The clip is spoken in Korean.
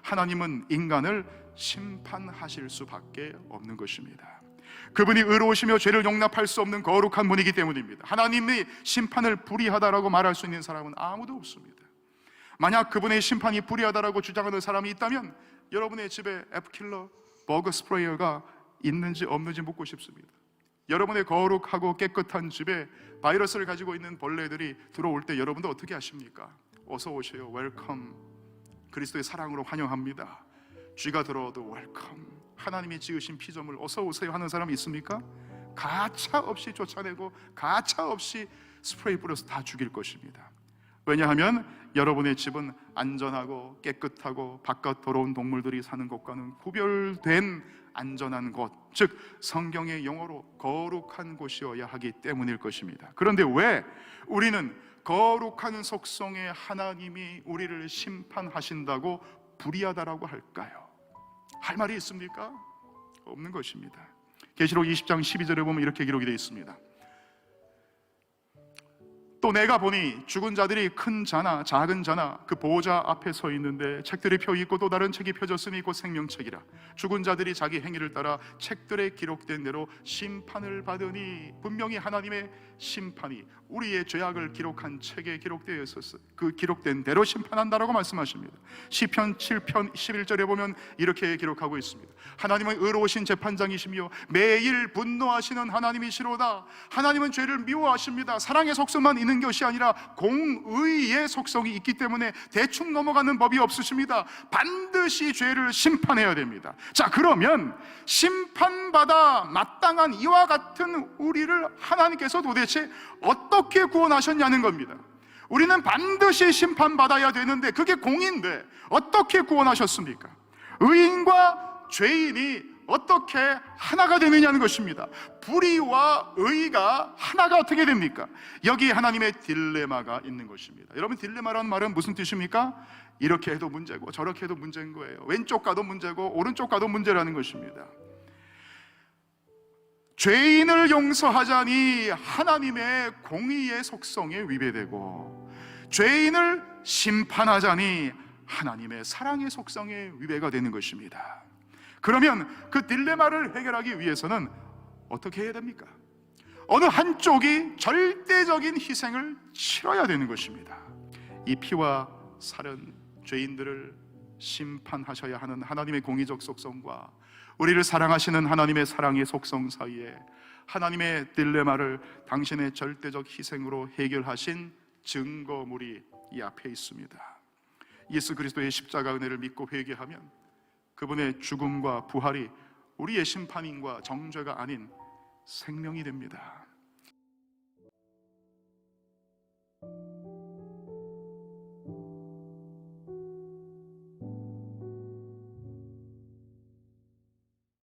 하나님은 인간을 심판하실 수밖에 없는 것입니다. 그분이 의로우시며 죄를 용납할 수 없는 거룩한 분이기 때문입니다. 하나님이 심판을 불의하다라고 말할 수 있는 사람은 아무도 없습니다. 만약 그분의 심판이 불의하다라고 주장하는 사람이 있다면 여러분의 집에 앱킬러, 버그 스프레이어가 있는지 없는지 묻고 싶습니다. 여러분의 거룩하고 깨끗한 집에 바이러스를 가지고 있는 벌레들이 들어올 때 여러분도 어떻게 하십니까? 어서 오세요, 웰컴, 그리스도의 사랑으로 환영합니다. 쥐가 들어와도 웰컴, 하나님이 지으신 피조물 어서 오세요 하는 사람이 있습니까? 가차 없이 쫓아내고 가차 없이 스프레이 뿌려서 다 죽일 것입니다. 왜냐하면 여러분의 집은 안전하고 깨끗하고 바깥 더러운 동물들이 사는 곳과는 구별된 안전한 곳, 즉 성경의 용어로 거룩한 곳이어야 하기 때문일 것입니다. 그런데 왜 우리는 거룩한 속성의 하나님이 우리를 심판하신다고 불의하다라고 할까요? 할 말이 있습니까? 없는 것입니다. 계시록 20장 12절에 보면 이렇게 기록이 되어 있습니다. 또 내가 보니 죽은 자들이 큰 자나 작은 자나 그 보호자 앞에 서 있는데 책들이 펴 있고 또 다른 책이 펴졌으니 곧 생명책이라. 죽은 자들이 자기 행위를 따라 책들에 기록된 대로 심판을 받으니, 분명히 하나님의 심판이 우리의 죄악을 기록한 책에 기록되어 있었어. 그 기록된 대로 심판한다라고 말씀하십니다. 시편 7편 11절에 보면 이렇게 기록하고 있습니다. 하나님은 의로우신 재판장이시며 매일 분노하시는 하나님이시로다. 하나님은 죄를 미워하십니다. 사랑의 속성만 있는 것이 아니라 공의의 속성이 있기 때문에 대충 넘어가는 법이 없으십니다. 반드시 죄를 심판해야 됩니다. 자, 그러면 심판받아 마땅한 이와 같은 우리를 하나님께서 도대체 어떻게 구원하셨냐는 겁니다. 우리는 반드시 심판받아야 되는데 그게 공인데 어떻게 구원하셨습니까? 의인과 죄인이 어떻게 하나가 되느냐는 것입니다. 불의와 의가 하나가 어떻게 됩니까? 여기 하나님의 딜레마가 있는 것입니다. 여러분, 딜레마라는 말은 무슨 뜻입니까? 이렇게 해도 문제고 저렇게 해도 문제인 거예요. 왼쪽 가도 문제고 오른쪽 가도 문제라는 것입니다. 죄인을 용서하자니 하나님의 공의의 속성에 위배되고, 죄인을 심판하자니 하나님의 사랑의 속성에 위배가 되는 것입니다. 그러면 그 딜레마를 해결하기 위해서는 어떻게 해야 됩니까? 어느 한쪽이 절대적인 희생을 치러야 되는 것입니다. 이 피와 살은 죄인들을 심판하셔야 하는 하나님의 공의적 속성과 우리를 사랑하시는 하나님의 사랑의 속성 사이에 하나님의 딜레마를 당신의 절대적 희생으로 해결하신 증거물이 이 앞에 있습니다. 예수 그리스도의 십자가 은혜를 믿고 회개하면 그분의 죽음과 부활이 우리의 심판인과 정죄가 아닌 생명이 됩니다.